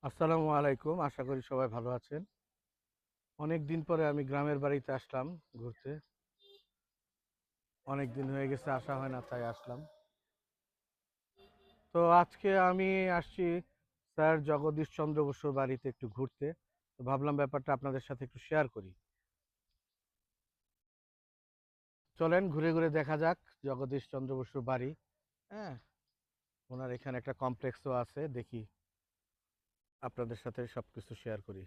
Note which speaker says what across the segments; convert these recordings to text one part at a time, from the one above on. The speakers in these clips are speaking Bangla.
Speaker 1: আসসালামু আলাইকুম। আশা করি সবাই ভালো আছেন। অনেক দিন পরে আমি গ্রামের বাড়িতে আসলাম ঘুরতে। অনেক দিন হয়ে গেছে আসা হয় না, তাই আসলাম। তো আজকে আমি আসছি স্যার জগদীশ চন্দ্র বসুর বাড়িতে একটু ঘুরতে। তো ভাবলাম ব্যাপারটা আপনাদের সাথে একটু শেয়ার করি। চলেন ঘুরে ঘুরে দেখা যাক জগদীশ চন্দ্র বসুর বাড়ি। হ্যাঁ, ওনার এখানে একটা কমপ্লেক্সও আছে, দেখি আপনাদের সাথে সবকিছু শেয়ার করি।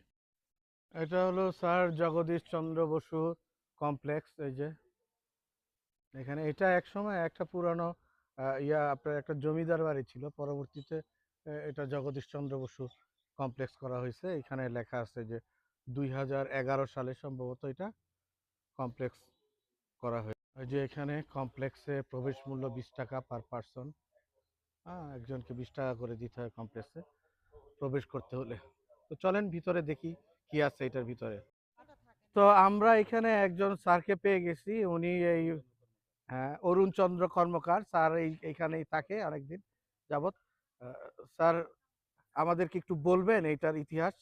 Speaker 1: এটা হলো স্যার জগদীশ চন্দ্র বসু কমপ্লেক্স। এই যে এখানে এটা একসময় একটা পুরানো আপনার একটা জমিদার বাড়ি ছিল। পরবর্তীতে এটা জগদীশচন্দ্র বসু কমপ্লেক্স করা হয়েছে। এখানে লেখা আছে যে 2011 সালে সম্ভবত এটা কমপ্লেক্স করা হয়েছে। ওই যে এখানে কমপ্লেক্সে প্রবেশ মূল্য 20 টাকা পার পার্সন। হ্যাঁ, একজনকে 20 টাকা করে দিতে হয় কমপ্লেক্সে প্রবেশ করতে হলে। তো চলেন ভিতরে দেখি কি আছে এটার ভিতরে। তো আমরা এখানে একজন স্যারকে পেয়ে গেছি। উনি এই হ্যাঁ, অরুণ চন্দ্র কর্মকার স্যার এইখানেই থাকে অনেকদিন যাবৎ। স্যার আমাদেরকে একটু বলবেন এইটার ইতিহাস?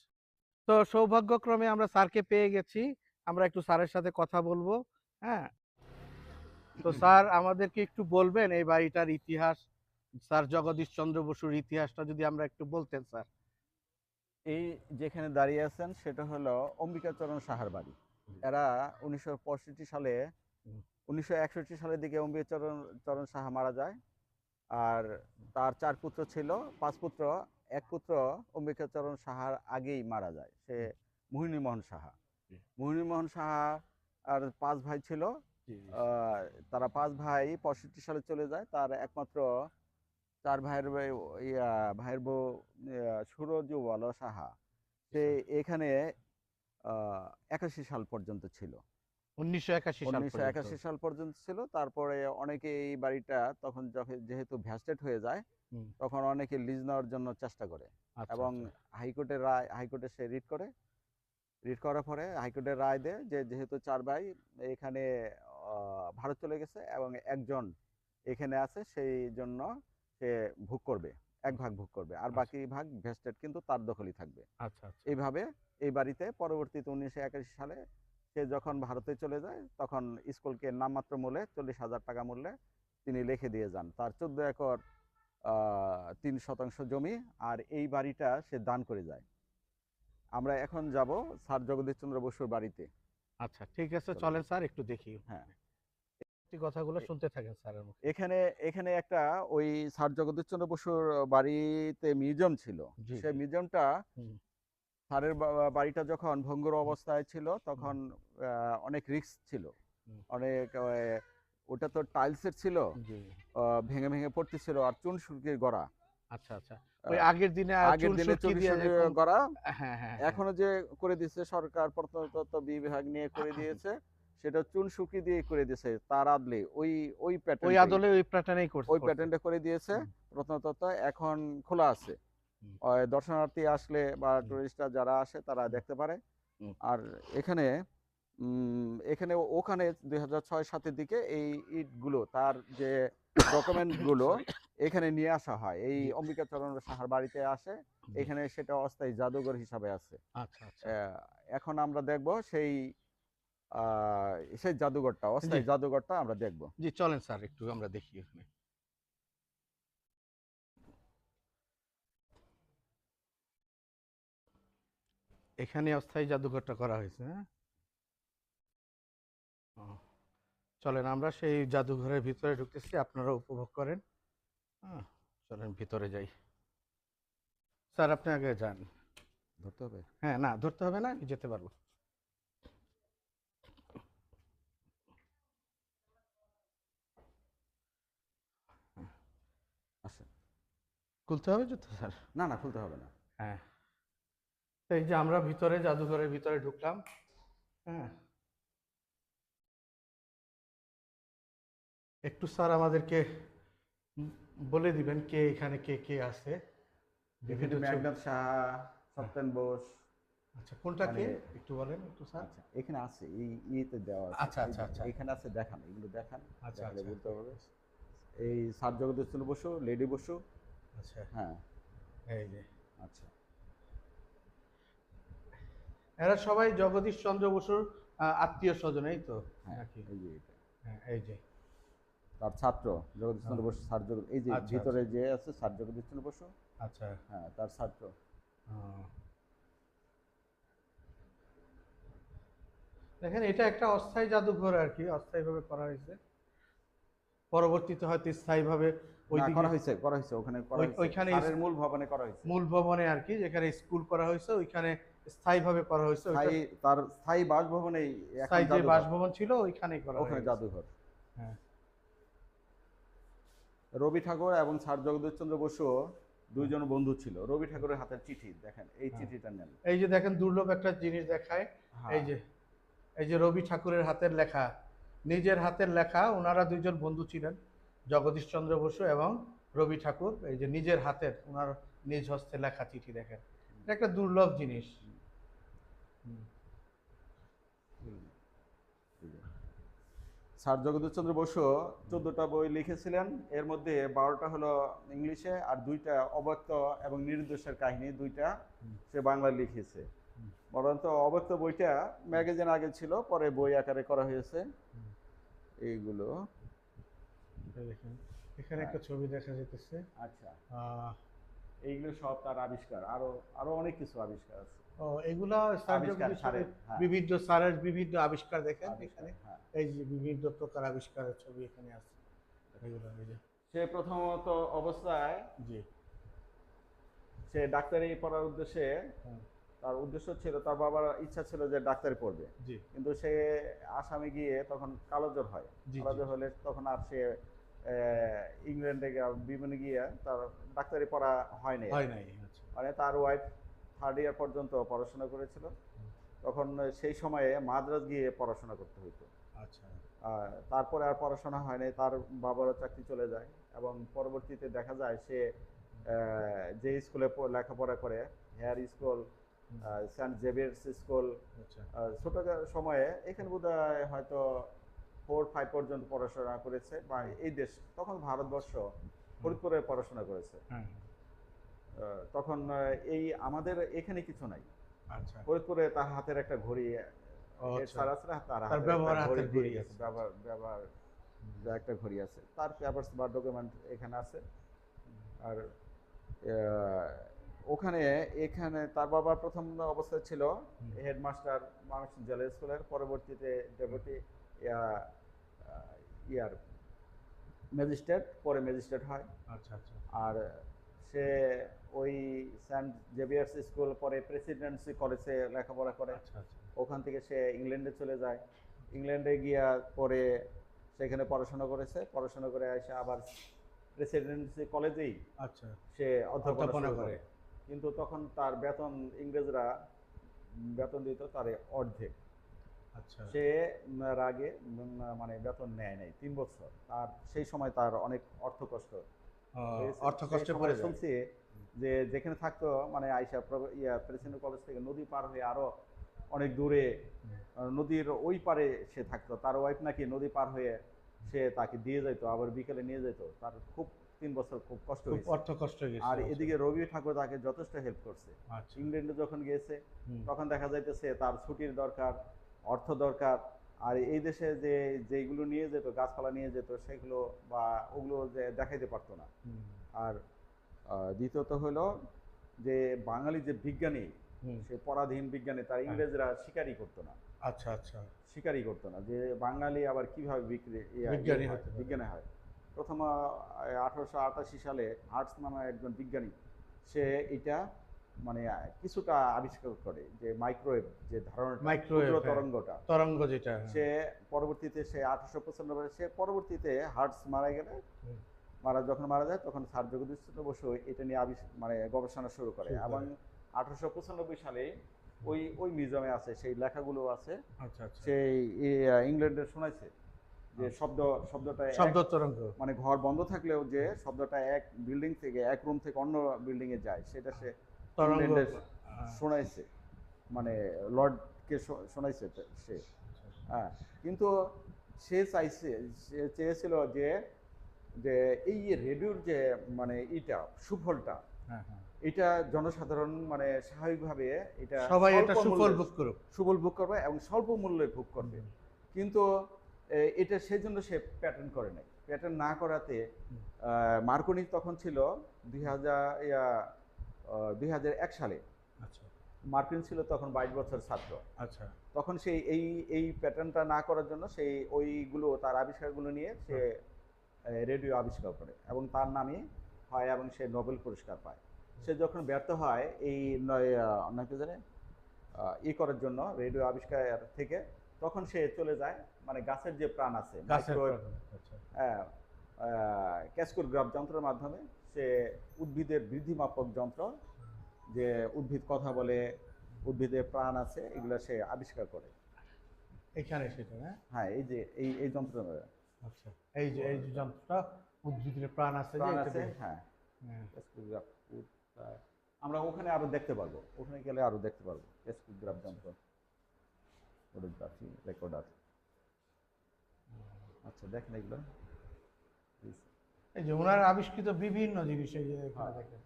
Speaker 1: তো সৌভাগ্যক্রমে আমরা স্যারকে পেয়ে গেছি। আমরা একটু স্যারের সাথে কথা বলবো। হ্যাঁ, তো স্যার আমাদেরকে একটু বলবেন এই বাড়িটার ইতিহাস, স্যার জগদীশ চন্দ্র বসুর ইতিহাসটা যদি আমরা একটু বলতেন স্যার।
Speaker 2: এই যেখানে দাঁড়িয়ে আছেন সেটা হলো অম্বিকাচরণ সাহার বাড়ি। এরা 1965 সালে
Speaker 1: হুম,
Speaker 2: 1961 সালের দিকে অম্বিকাচরণ চরণ সাহা মারা যায়। আর তার 4 পুত্র ছিল, 5 পুত্র। এক পুত্র অম্বিকাচরণ সাহার আগেই মারা যায়, সে
Speaker 1: হুম,
Speaker 2: মোহিনীমোহন সাহা।
Speaker 1: জি,
Speaker 2: মোহিনীমোহন সাহা আর 5 ভাই ছিল।
Speaker 1: জি, জি,
Speaker 2: আহ, তারা 5 ভাই 65 সালে চলে যায়। তার একমাত্র 4 ভাইয়ের ভাইয়ের বউ সুরজওয়ালা সাহা, সে
Speaker 1: স্যার।
Speaker 2: এখানে 81 সাল পর্যন্ত ছিল।
Speaker 1: 1981 সাল পর্যন্ত।
Speaker 2: 1981 সাল পর্যন্ত ছিল। তারপরে অনেকে এই বাড়িটা তখন যেহেতু ভ্যাস্টেড হয়ে যায়,
Speaker 1: হুম,
Speaker 2: তখন অনেকে লিজ নেওয়ার জন্য চেষ্টা করে।
Speaker 1: আচ্ছা,
Speaker 2: এবং
Speaker 1: আচ্ছা,
Speaker 2: হাইকোর্টে সে রিট করে। রিট করার পরে হাইকোর্টের রায় দেয় যে যেহেতু 4 ভাই এখানে ভারত চলে গেছে এবং একজন এখানে আছে, সেই জন্য সে ভোগ করবে, এক ভাগ ভোগ করবে, আর
Speaker 1: আচ্ছা,
Speaker 2: বাকি ভাগ ভেস্টেড কিন্তু তার দখলই থাকবে।
Speaker 1: আচ্ছা, আচ্ছা,
Speaker 2: এইভাবে এই বাড়িতে পরবর্তীতে 1981 সালে সে যখন ভারতে চলে যায়, তখন স্কুলকে নামমাত্র মূল্যে 40,000 টাকা মূল্যে তিনি লিখে দিয়ে যান। তার 14 একর 3 শতাংশ জমি, আর এই বাড়িটা সে দান করে যায়। আমরা এখন যাব স্যার জগদীশচন্দ্র বসুর বাড়িতে।
Speaker 1: আচ্ছা, ঠিক আছে,
Speaker 2: চলুন।
Speaker 1: চলেন স্যার একটু দেখি।
Speaker 2: হ্যাঁ,
Speaker 1: এই কথাগুলো শুনতে থাকেন স্যারের মুখে।
Speaker 2: এখানে এখানে একটা ওই স্যার জগদীশচন্দ্র বসুর বাড়িতে মিউজিয়াম ছিল।
Speaker 1: জি,
Speaker 2: সেই
Speaker 1: জি,
Speaker 2: মিউজিয়ামটা,
Speaker 1: হুম,
Speaker 2: স্যারের বাড়িটা যখন ভঙ্গুর
Speaker 1: হুম,
Speaker 2: অবস্থায় ছিল,
Speaker 1: হুম,
Speaker 2: তখন অনেক রিস্ক ছিল।
Speaker 1: হুম,
Speaker 2: অনেক ওটা তো টাইলসের ছিল,
Speaker 1: জি।
Speaker 2: ভেঙে ভেঙে পড়তেছিল, আর চুন সুরকির গড়া।
Speaker 1: আচ্ছা, আচ্ছা। ওই
Speaker 2: আহ,
Speaker 1: আগের দিনে
Speaker 2: আগের
Speaker 1: চুন
Speaker 2: দিনে
Speaker 1: সুরকি
Speaker 2: চুন
Speaker 1: দিয়ে
Speaker 2: সুরকির
Speaker 1: যেরকম।
Speaker 2: গড়া।
Speaker 1: হ্যাঁ, হ্যাঁ, হ্যাঁ।
Speaker 2: এখনো যে করে দিচ্ছে সরকার, প্রত্নতত্ত্ব বিভাগ নিয়ে করে দিয়েছে, সেটা চুন সুরকি দিয়ে করে দিয়েছে। তার আদলে ওই ওই
Speaker 1: ওই
Speaker 2: প্যাটার্নটাই,
Speaker 1: আদলে ওই প্যাটার্নেই
Speaker 2: ওই
Speaker 1: করছে।
Speaker 2: প্যাটার্নটা করে দিয়েছে।
Speaker 1: হুম,
Speaker 2: প্রত্নতত্ত্ব এখন খোলা আছে।
Speaker 1: হুম,
Speaker 2: দর্শনার্থী আসলে বা
Speaker 1: হুম,
Speaker 2: টুরিস্টরা যারা আসে তারা
Speaker 1: হুম,
Speaker 2: দেখতে পারে।
Speaker 1: হুম,
Speaker 2: আর এখানে এখানে ওখানে 2006-07 দিকে এই ইটগুলো, তার যে ডকুমেন্টগুলো
Speaker 1: সরি।
Speaker 2: এখানে নিয়ে আসা হয়, এই
Speaker 1: জি।
Speaker 2: অম্বিকাচরণ সাহার বাড়িতে আসে।
Speaker 1: জি।
Speaker 2: এখানে সেটা অস্থায়ী জাদুঘর হিসাবে আছে।
Speaker 1: আচ্ছা, আচ্ছা।
Speaker 2: এখন আমরা দেখব সেই জাদুঘরটা,
Speaker 1: জি,
Speaker 2: অস্থায়ী জাদুঘরটা আমরা দেখব।
Speaker 1: জি, চলেন স্যার একটু আমরা দেখি ওখানে। এখানে অস্থায়ী জাদুঘরটা করা হয়েছে, হ্যাঁ? ও, চলেন আমরা সেই জাদুঘরের ভিতরে ঢুকতেছি, আপনারা উপভোগ করেন। হ্যাঁ, চলেন ভিতরে যাই। স্যার আপনি আগে যান।
Speaker 2: ধরতে হবে।
Speaker 1: হ্যাঁ, না ধরতে হবে না, আমি যেতে পারবো।
Speaker 2: আসেন।
Speaker 1: খুলতে হবে জুতো স্যার?
Speaker 2: না, না, খুলতে হবে না।
Speaker 1: হ্যাঁ। তো এই যে আমরা ভিতরে জাদুঘরের ভিতরে ঢুকলাম। হ্যাঁ, একটু স্যার আমাদেরকে উম, বলে দিবেন কে এখানে কে কে আছে,
Speaker 2: এখানে
Speaker 1: বিভিন্ন ছবি।
Speaker 2: মেঘনাদ সাহা,
Speaker 1: হ্যাঁ,
Speaker 2: সত্যেন বোস,
Speaker 1: আচ্ছা, কোনটা
Speaker 2: মানে
Speaker 1: কে একটু বলেন একটু স্যার।
Speaker 2: আচ্ছা, এখানে আছে, এই ইয়েতে দেওয়া আছে,
Speaker 1: আচ্ছা,
Speaker 2: এই
Speaker 1: আচ্ছা,
Speaker 2: যে
Speaker 1: আচ্ছা,
Speaker 2: এখানে আছে, দেখান, এগুলো দেখান,
Speaker 1: আচ্ছা,
Speaker 2: দেখালে
Speaker 1: আচ্ছা,
Speaker 2: বুঝতে পারবে। এই স্যার জগদীশ চন্দ্র বসু, লেডি বসু।
Speaker 1: আচ্ছা,
Speaker 2: হ্যাঁ,
Speaker 1: এই যে
Speaker 2: আচ্ছা।
Speaker 1: এরা সবাই জগদীশ চন্দ্র বসুর আত্মীয় স্বজন, এই তো
Speaker 2: হ্যাঁ
Speaker 1: নাকি?
Speaker 2: এই যে এটা
Speaker 1: হ্যাঁ, এই যে।
Speaker 2: তার ছাত্র জগদীশ চন্দ্র বসু, স্যার এই যে
Speaker 1: আচ্ছা
Speaker 2: ভিতরে
Speaker 1: আচ্ছা
Speaker 2: যে আছে স্যার জগদীশ চন্দ্র বসু,
Speaker 1: আচ্ছা।
Speaker 2: হ্যাঁ তার ছাত্র।
Speaker 1: আহ, দেখেন এটা একটা অস্থায়ী জাদুঘর আর কি, অস্থায়ীভাবে করা হয়েছে। পরবর্তীতে হয়তো স্থায়ীভাবে
Speaker 2: না
Speaker 1: ওইদিকে
Speaker 2: করা হয়েছে ওখানে করা হয়েছে,
Speaker 1: ওইখানে
Speaker 2: স্যারের মূল ভবনে করা হয়েছে।
Speaker 1: মূল ভবনে আর কি, যেখানে স্কুল করা হয়েছে ওইখানে স্থায়ীভাবে করা হয়েছে। ওইটা
Speaker 2: স্থায়ী তার স্থায়ী বাসভবনেই এখন
Speaker 1: স্থায়ী যে
Speaker 2: জাদুঘর,
Speaker 1: বাসভবন ছিল ওইখানেই করা
Speaker 2: ওখানে
Speaker 1: হয়েছে।
Speaker 2: জাদুঘর।
Speaker 1: হ্যাঁ।
Speaker 2: রবি ঠাকুর এবং স্যার জগদীশ চন্দ্র বসু দুইজন বন্ধু ছিল। রবি ঠাকুরের হাতের চিঠি দেখেন, এই
Speaker 1: হ্যাঁ।
Speaker 2: চিঠিটা নেন।
Speaker 1: এই যে দেখেন দুর্লভ একটা জিনিস দেখায়,
Speaker 2: হ্যাঁ
Speaker 1: এই যে রবি ঠাকুরের হাতের লেখা, নিজের হাতের লেখা। ওনারা দুইজন বন্ধু ছিলেন, জগদীশ চন্দ্র বসু এবং রবি ঠাকুর। এই যে নিজের হাতের ওনার নিজ হস্তে লেখা চিঠি দেখেন, এটা একটা দুর্লভ জিনিস।
Speaker 2: স্যার জগদীশ চন্দ্র বসু 14টা বই লিখেছিলেন, এর মধ্যে 12টা হলো ইংলিশে আর 2টা অব্যক্ত এবং নির্দোষের কাহিনী, 2টা সে বাংলায় লিখেছে। বরঞ্চ অব্যক্ত বইটা ম্যাগাজিন আগে ছিল, পরে বই আকারে করা হয়েছে। এইগুলো
Speaker 1: দেখেন এখানে একটা ছবি দেখা যেতেছে।
Speaker 2: আচ্ছা, এইগুলো সব তার আবিষ্কার, আরো আরো অনেক কিছু আবিষ্কার আছে।
Speaker 1: এগুলা স্যার
Speaker 2: আবিষ্কার
Speaker 1: জগদীশ
Speaker 2: স্যারের, হ্যাঁ,
Speaker 1: বিভিন্ন স্যারের বিভিন্ন আবিষ্কার দেখেন
Speaker 2: আবিষ্কার,
Speaker 1: এখানে।
Speaker 2: হ্যাঁ।
Speaker 1: এই যে বিভিন্ন প্রকার আবিষ্কারের ছবি এখানে আছে, এগুলো এই যে।
Speaker 2: সে প্রথমত অবস্থায়
Speaker 1: জি।
Speaker 2: সে ডাক্তারি পড়ার উদ্দেশ্যে,
Speaker 1: হ্যাঁ।
Speaker 2: তার উদ্দেশ্য ছিল, তার বাবার ইচ্ছা ছিল যে ডাক্তারি পড়বে,
Speaker 1: জি
Speaker 2: কিন্তু সে আসামে গিয়ে তখন কালোজ্বর হয়।
Speaker 1: জি।
Speaker 2: কালোজ্বর হলে তখন আর সে ইংল্যান্ডে বিমানে গিয়ে তার ডাক্তারি পড়া হয়নি।
Speaker 1: হয় নাই। আচ্ছা।
Speaker 2: মানে তার ওয়াইফ 3rd ইয়ার পর্যন্ত পড়াশোনা করেছিল। তখন সেই সময়ে মাদ্রাজ গিয়ে পড়াশোনা করতে হতো।
Speaker 1: আচ্ছা।
Speaker 2: তারপরে আর পড়াশোনা হয়নি, তার বাবারও চাকরি চলে যায় এবং পরবর্তীতে দেখা যায় সে যে স্কুলে লেখাপড়া করে, Hare school, Saint Xavier's school,
Speaker 1: আচ্ছা।
Speaker 2: ছোট সময়ে এখানে বোধহয় হয়তো 4-5 পর্যন্ত পড়াশোনা করেছে, বা এই দেশ তখন ভারতবর্ষ ফরিদপুরে পড়াশোনা করেছে।
Speaker 1: হ্যাঁ।
Speaker 2: তখন এই আমাদের এখানে কিছু নাই।
Speaker 1: আচ্ছা।
Speaker 2: ফরিদপুরে তার হাতের একটা ঘড়ি,
Speaker 1: আচ্ছা।
Speaker 2: তার আছে না, তার
Speaker 1: তার
Speaker 2: হাতের
Speaker 1: ব্যবহার
Speaker 2: একটা
Speaker 1: হাতের
Speaker 2: ঘড়ি
Speaker 1: ঘড়ি
Speaker 2: দিয়ে
Speaker 1: আছে।
Speaker 2: গেছে, ব্যবহার একটা ঘড়ি আছে, তার পেপারস বা ডকুমেন্ট এখানে আছে। আর ওখানে এখানে তার বাবা প্রথম অবস্থায় ছিল হেডমাস্টার ময়মনসিংহ জেলা স্কুলের, পরবর্তীতে ডেপুটি ইয়ার ম্যাজিস্ট্রেট, পরে ম্যাজিস্ট্রেট হয়।
Speaker 1: আচ্ছা আচ্ছা।
Speaker 2: আর সে ওই সেন্ট জেভিয়ার্স স্কুল, পরে প্রেসিডেন্সি কলেজে লেখাপড়া করে।
Speaker 1: আচ্ছা আচ্ছা।
Speaker 2: ওখান থেকে সে ইংল্যান্ডে চলে যায়। ইংল্যান্ডে গিয়া পরে সেখানে পড়াশোনা করেছে, পড়াশোনা করে এসে আবার প্রেসিডেন্সি কলেজেই
Speaker 1: আচ্ছা।
Speaker 2: সে অধ্যাপনা
Speaker 1: অধ্যাপনা
Speaker 2: করে।
Speaker 1: করে।
Speaker 2: কিন্তু তখন তার বেতন, ইংরেজরা বেতন দিত তার অর্ধেক।
Speaker 1: আচ্ছা।
Speaker 2: সে রাগে মানে বেতন নেয় নাই 3 বছর। আর সেই সময় তার অনেক অর্থ কষ্ট হয়েছে।
Speaker 1: অর্থ
Speaker 2: সেই
Speaker 1: কষ্টে
Speaker 2: সময়
Speaker 1: পড়ে যায়।
Speaker 2: শুনছি যে যেখানে থাকতো, মানে আইসা প্রেসিডেন্ট কলেজ থেকে নদী পার হয়ে আরো অনেক দূরে নদীর ওই পারে সে থাকতো। তার ওয়াইফ নাকি নদী পার হয়ে সে তাকে দিয়ে যেত, আবার বিকেলে নিয়ে যেত। তার খুব 3 বছর খুব কষ্ট
Speaker 1: খুব
Speaker 2: হয়েছে।
Speaker 1: অর্থ কষ্ট হয়ে গেছে।
Speaker 2: আর এদিকে রবি ঠাকুর তাকে যথেষ্ট হেল্প করছে।
Speaker 1: আচ্ছা।
Speaker 2: ইংল্যান্ডে যখন গিয়েছে তখন দেখা যাইতেছে তার ছুটির দরকার, অর্থ দরকার। আর এই দেশে যে যেগুলো নিয়ে যেত, গাছপালা নিয়ে যেত, সেগুলো বা ওগুলো যে দেখাইতে পারতো না। আর দ্বিতীয়ত হলো যে বাঙালি যে বিজ্ঞানী, সে পরাধীন বিজ্ঞানী, তার ইংরেজরা স্বীকারই করতো না।
Speaker 1: আচ্ছা আচ্ছা।
Speaker 2: স্বীকারই করতো না যে বাঙালি আবার কিভাবে বিজ্ঞানী হয়। প্রথম 1888 সালে হার্টস নামে একজন বিজ্ঞানী, সে এটা মানে কিছুটা আবিষ্কার করে, যে মাইক্রোওয়েভ যে ধারণা,
Speaker 1: মাইক্রোওয়েভ তরঙ্গ যেটা,
Speaker 2: সে পরবর্তীতে সে 1895 সে পরবর্তীতে হার্টস মারা গেলে, যখন মারা যায় তখন স্যার জগদীশ চন্দ্র বসু এটা নিয়ে মানে গবেষণা শুরু করে। এবং 1895 সালে ওই মিউজিয়ামে আছে, সেই লেখাগুলো আছে।
Speaker 1: আচ্ছা আচ্ছা।
Speaker 2: সেই ইংল্যান্ডে শোনাইছে যে শব্দটা
Speaker 1: শব্দ তরঙ্গ, মানে
Speaker 2: ঘর বন্ধ থাকলেও যে শব্দটা এক বিল্ডিং থেকে, এক রুম থেকে অন্য বিল্ডিং এ যায়, সেটা সে ইংল্যান্ডে শোনাইছে, মানে লর্ডকে শোনাইছে সে। হ্যাঁ, কিন্তু সে চেয়েছিল যে এই রেডিওর যে মানে সুফলটা, এটা জনসাধারণ মানে স্বাভাবিকভাবে এটা
Speaker 1: সবাই এটা
Speaker 2: স্বল্প
Speaker 1: সুফল
Speaker 2: মূল্যে
Speaker 1: ভোগ করুক।
Speaker 2: সুফল ভোগ করবে এবং স্বল্প মূল্যে ভোগ করবে।
Speaker 1: হুম,
Speaker 2: কিন্তু এটা সেজন্য সে প্যাটার্ন করে নাই। প্যাটার্ন না করাতে
Speaker 1: হুম,
Speaker 2: মার্কনি তখন ছিল 2001 সালে।
Speaker 1: আচ্ছা
Speaker 2: মার্কিন ছিল তখন 22 বছর ছাত্র।
Speaker 1: আচ্ছা।
Speaker 2: তখন সেই এই প্যাটার্নটা না করার জন্য সেই ওইগুলো তার আবিষ্কারগুলো নিয়ে সে রেডিও আবিষ্কার করে এবং তার নামে হয় এবং সে নোবেল পুরস্কার পায়। সে যখন ব্যর্থ হয় এই অনেকে জানে করার জন্য রেডিও আবিষ্কার থেকে, তখন সে চলে যায় মানে গাছের যে প্রাণ আছে
Speaker 1: গাছের
Speaker 2: মাইক্রোওয়েভ
Speaker 1: প্রাণ, আচ্ছা।
Speaker 2: ক্যাসকোগ্রাফ যন্ত্রের মাধ্যমে সে উদ্ভিদের বৃদ্ধিমাপক যন্ত্র, যে উদ্ভিদ কথা বলে, উদ্ভিদের প্রাণ আছে, এগুলো সে আবিষ্কার করে।
Speaker 1: এখানে সেটা না?
Speaker 2: হ্যাঁ, এই যে এই যন্ত্র
Speaker 1: আচ্ছা, এই যে যন্ত্রটা উদ্ভিদের প্রাণ আছে যে
Speaker 2: প্রাণ
Speaker 1: এটা
Speaker 2: আছে।
Speaker 1: দিয়ে।
Speaker 2: হ্যাঁ,
Speaker 1: হ্যাঁ,
Speaker 2: ক্যাসকোগ্রাফ আমরা ওখানে আরো দেখতে পারবো, ওখানে গেলে আরো দেখতে পারবো ক্যাসকোগ্রাফ যন্ত্র, ফটোগ্রাফি রেকর্ডার। আচ্ছা, দেখেন এগুলো।
Speaker 1: এই যে ওনার আবিষ্কৃত বিভিন্ন জিনিস এই যে এখানে দেখেন,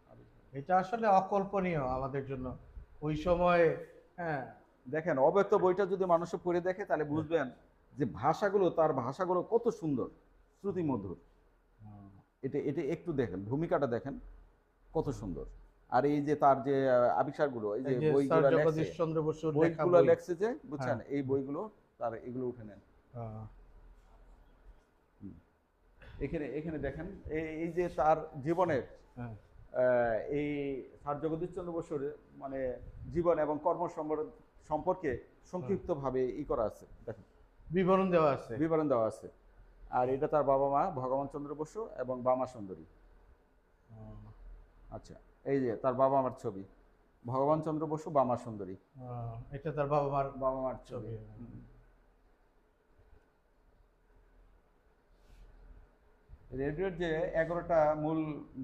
Speaker 1: এটা আসলে অকল্পনীয় আমাদের জন্য ওই সময়ে। হ্যাঁ,
Speaker 2: দেখেন অব্যক্ত বইটা যদি মানুষ পড়ে দেখে তাহলে বুঝবেন যে ভাষাগুলো, তার ভাষাগুলো কত সুন্দর, শ্রুতি মধুর। এটা এটা একটু দেখেন, ভূমিকাটা দেখেন কত সুন্দর। আর এই যে তার যে আবিষ্কারগুলো, এই যে
Speaker 1: এই যে স্যার
Speaker 2: বইগুলো লেখছে,
Speaker 1: জগদীশ চন্দ্র বসুর লেখা
Speaker 2: বইগুলো
Speaker 1: বই।
Speaker 2: লেখছে যে, বুঝছেন,
Speaker 1: হ্যাঁ,
Speaker 2: এই বইগুলো তার, এগুলো উঠে নেন।
Speaker 1: হ্যাঁ,
Speaker 2: হুম। এখানে এখানে দেখেন এই যে তার জীবনের
Speaker 1: হ্যাঁ,
Speaker 2: এই স্যার জগদীশ চন্দ্র বসুর মানে জীবন এবং কর্ম সম্পর্কে সংক্ষিপ্তভাবে করা আছে, দেখেন
Speaker 1: বিবরণ দেওয়া আছে।
Speaker 2: বিবরণ দেওয়া আছে। আর এটা তার বাবা মা ভগবান চন্দ্র বসু এবং বামা সুন্দরী। আচ্ছা, এই যে তার বাবা মার ছবি, ভগবান চন্দ্র বসু, বামা সুন্দরী।
Speaker 1: এটা তার বাবা মার
Speaker 2: বাবা মার
Speaker 1: ছবি।
Speaker 2: ছবি। রেডিওর যে 11টা মূল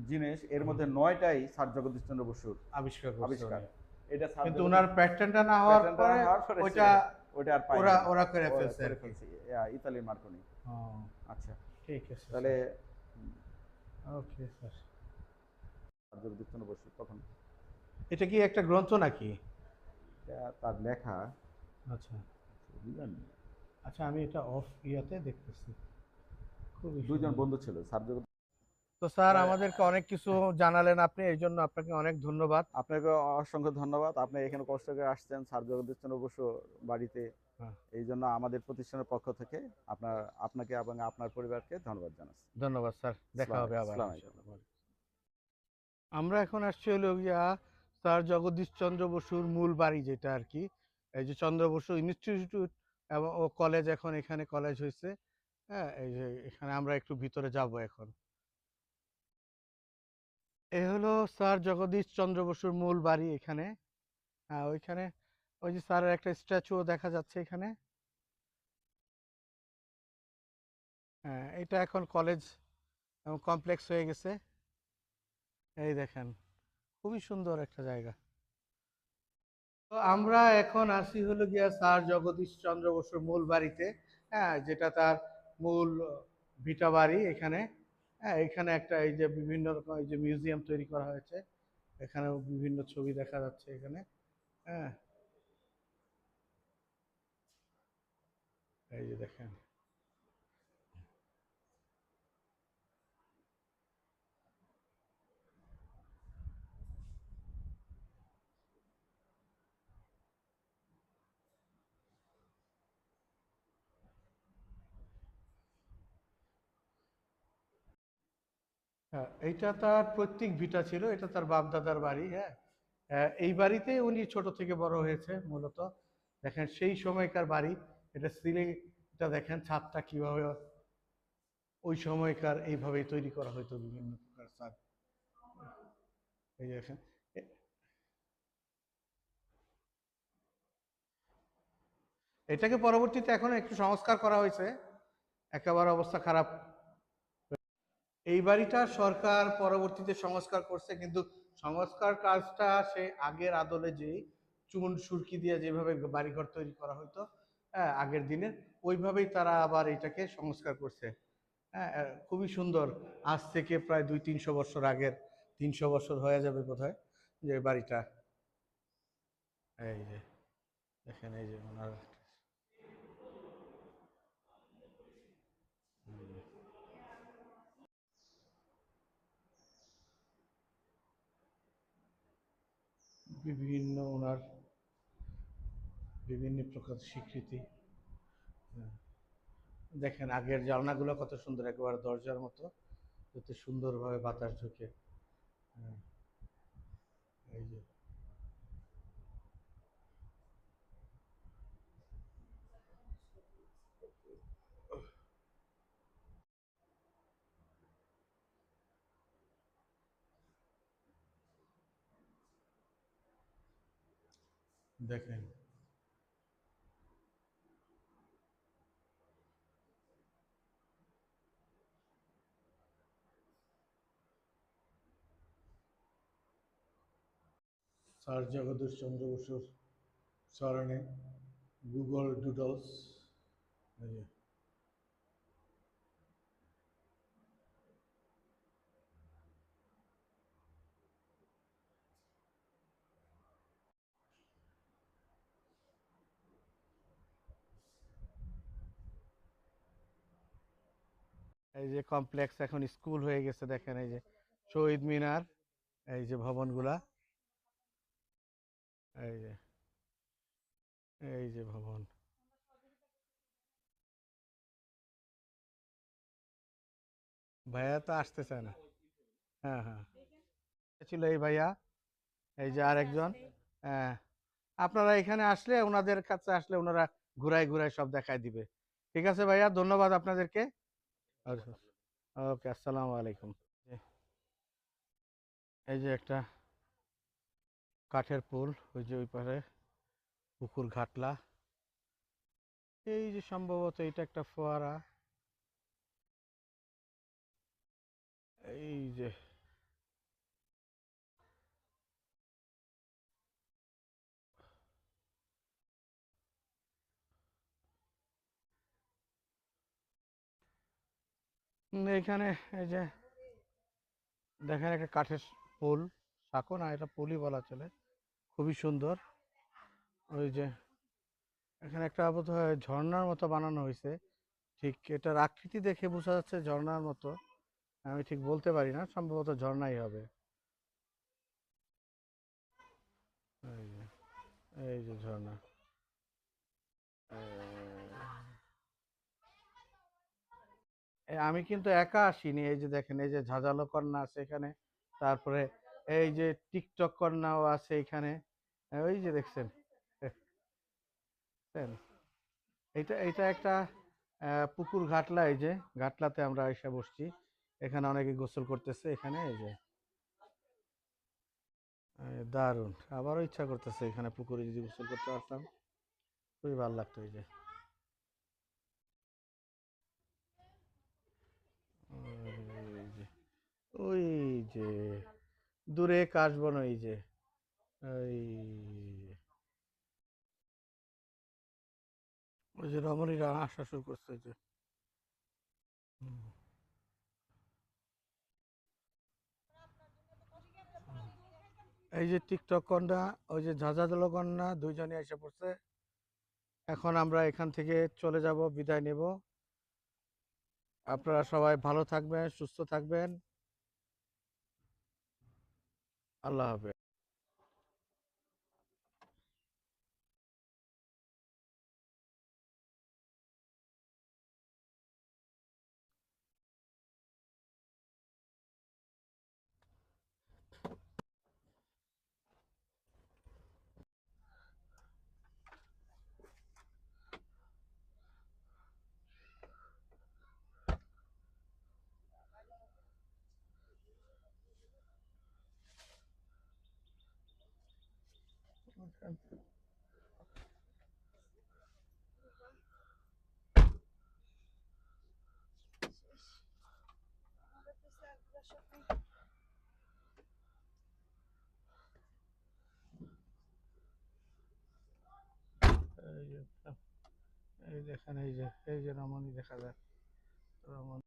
Speaker 2: জিনিস, এর মধ্যে 9টাই স্যার জগদীশ চন্দ্র বসুর
Speaker 1: আবিষ্কার করছে
Speaker 2: আবিষ্কার।
Speaker 1: উনি।
Speaker 2: এটা স্যার
Speaker 1: কিন্তু
Speaker 2: জগদীশ-
Speaker 1: ওনার প্যাটার্নটা না হওয়ার
Speaker 2: প্যাটার্নটা
Speaker 1: পরে
Speaker 2: হওয়ার পরে
Speaker 1: ওটা
Speaker 2: ওটা আর পাই
Speaker 1: ওরা
Speaker 2: নাই।
Speaker 1: ওরা করে
Speaker 2: ওরা
Speaker 1: ফেলছে আর
Speaker 2: করে
Speaker 1: কি।
Speaker 2: ফেলছে, ইতালির মার্কনি।
Speaker 1: ও,
Speaker 2: আচ্ছা,
Speaker 1: ঠিক আছে
Speaker 2: তাহলে
Speaker 1: okay sir.
Speaker 2: Sir Jagadish Chandra Basu তখন
Speaker 1: এটা কি একটা গ্রন্থ নাকি?
Speaker 2: তার লেখা,
Speaker 1: আচ্ছা
Speaker 2: বুঝলেন,
Speaker 1: আচ্ছা, আমি এটা অফ ইয়াতে দেখতেছি। খুবই
Speaker 2: দুইজন
Speaker 1: সুন্দর।
Speaker 2: বন্ধু ছিল স্যার জগদীশ।
Speaker 1: তো স্যার আমাদেরকে অনেক কিছু জানালেন আপনি, এই জন্য আপনাকে অনেক ধন্যবাদ।
Speaker 2: আপনাকে অসংখ্য ধন্যবাদ। আপনি এখানে কষ্ট করে আসছেন স্যার জগদীশ চন্দ্র বসু বাড়িতে,
Speaker 1: হ্যাঁ,
Speaker 2: এই জন্য আমাদের প্রতিষ্ঠানের পক্ষ থেকে আপনাকে এবং আপনার পরিবারকে ধন্যবাদ জানাচ্ছি।
Speaker 1: ধন্যবাদ স্যার, দেখা হবে আবার
Speaker 2: আসসালামু আলাইকুম।
Speaker 1: ইনশাআল্লাহ। আমরা এখন আসছি হলো গিয়া স্যার জগদীশ চন্দ্র বসুর মূল বাড়ি, যেটা আর কি এই যে চন্দ্র বসু ইনস্টিটিউট এবং ও কলেজ, এখন এখানে কলেজ হয়েছে। হ্যাঁ, এই যে এখানে আমরা একটু ভিতরে যাব এখন। এ হলো স্যার জগদীশ চন্দ্র বসুর মূল বাড়ি এখানে। হ্যাঁ, ওইখানে ওই যে স্যারের একটা স্ট্যাচুও দেখা যাচ্ছে এখানে। হ্যাঁ, এটা এখন কলেজ এবং কমপ্লেক্স হয়ে গেছে। এই দেখেন, খুবই সুন্দর একটা জায়গা। তো আমরা এখন আসি হলো গিয়া স্যার জগদীশ চন্দ্র বসুর মূল বাড়িতে। হ্যাঁ, যেটা তার মূল ভিটা বাড়ি এখানে। হ্যাঁ, এখানে একটা এই যে বিভিন্ন রকম এই যে মিউজিয়াম তৈরি করা হয়েছে, এখানেও বিভিন্ন ছবি দেখা যাচ্ছে এখানে। হ্যাঁ, এই যে দেখেন। হ্যাঁ, এইটা তার পৈতৃক ভিটা ছিল, এটা তার বাপ দাদার বাড়ি। হ্যাঁ, এই বাড়িতে উনি ছোট থেকে বড় হয়েছে মূলত। দেখেন সেই সময়কার বাড়ি, এটা সিলিং, এটা দেখেন ছাদটা কিভাবে ওই সময়কার এইভাবেই তৈরি করা হতো, বিভিন্ন প্রকার ছাদ। এই দেখেন এটাকে পরবর্তীতে এখন একটু সংস্কার করা হয়েছে, একেবারে অবস্থা খারাপ। এই বাড়িটা সরকার পরবর্তীতে সংস্কার করছে, কিন্তু সংস্কার কাজটা সে আগের আদলে যে চুন সুরকি দিয়ে যেভাবে বাড়িঘর তৈরি করা হতো, হ্যাঁ, আগের দিনের ওইভাবেই তারা আবার এটাকে সংস্কার করছে। হ্যাঁ, খুবই সুন্দর। আজ থেকে প্রায় 200-300 বছর আগের, 300 বছর হয়ে যাবে বোধহয়। যে বাড়িটা, এই যে দেখেন, এই যে ওনার বিভিন্ন ওনার বিভিন্ন প্রকার স্বীকৃতি। হ্যাঁ, দেখেন আগের জানলাগুলো কত সুন্দর, একেবারে দরজার মতো, যাতে সুন্দরভাবে বাতাস ঢুকে। হ্যাঁ, এই যে দেখেন, স্যার জগদীশ চন্দ্র বসুর স্মরণে গুগল ডুডলস। এই যে এই যে কমপ্লেক্স এখন স্কুল হয়ে গেছে, দেখেন এই যে শহীদ মিনার, এই যে ভবনগুলা, এই যে এই যে ভবন। ভাইয়া তো আসতেছে না। হ্যাঁ হ্যাঁ, ছিল এই ভাইয়া, এই যে আরেকজন। হ্যাঁ, আপনারা এখানে আসলে, ওনাদের কাছে আসলে ওনারা ঘুরাই ঘুরাই সব দেখায় দিবে। ঠিক আছে ভাইয়া, ধন্যবাদ আপনাদেরকে। ওকে, আসসালামু আলাইকুম। এই যে একটা কাঠের পুল, ওই যে ওই পারে পুকুর ঘাটলা, এই যে সম্ভবত এটা একটা ফোয়ারা। এই যে এখানে এই যে দেখেন একটা কাঠের পুল, সাঁকো না, এটা পুলই বলা চলে, খুবই সুন্দর। ওই যে এখানে একটা বোধহয় ঝর্ণার মতো বানানো হয়েছে, ঠিক এটার আকৃতি দেখে বোঝা যাচ্ছে ঝর্ণার মতো, আমি ঠিক বলতে পারি না, সম্ভবত ঝর্ণাই হবে। এই যে এই যে ঝর্ণা। আমি কিন্তু একা আসিনি, এই যে দেখেন এই যে ঝাঁঝালো কন্যা আছে এখানে, তারপরে এই যে টিকটক কন্যাও আছে এখানে, ওই যে দেখছেন। দেখছেন? এটা এটা একটা পুকুর ঘাটলা, এই যে ঘাটলাতে আমরা এসে বসছি, এখানে অনেকে গোসল করতেছে এখানে, এই যে দারুণ, আবারও ইচ্ছা করতেছে এখানে পুকুরে যদি গোসল করতে পারতাম, খুবই ভালো লাগতো। এই যে ওই যে ওই যে দূরে কাশবন, ওই যে ওই ওই যে রমণীরা আসা শুরু করছে, ওই যে হুম, এই যে টিকটক কন্যা, ওই যে ঝাঁঝালো কন্যা, দুইজনে এসে পড়ছে। এখন আমরা এখান থেকে চলে যাব, বিদায় নেব। আপনারা সবাই ভালো থাকবেন, সুস্থ থাকবেন। আল্লাহ হাফেজ। এই যে এই দেখেন, এই যে রমণী দেখা যায়, রমণী।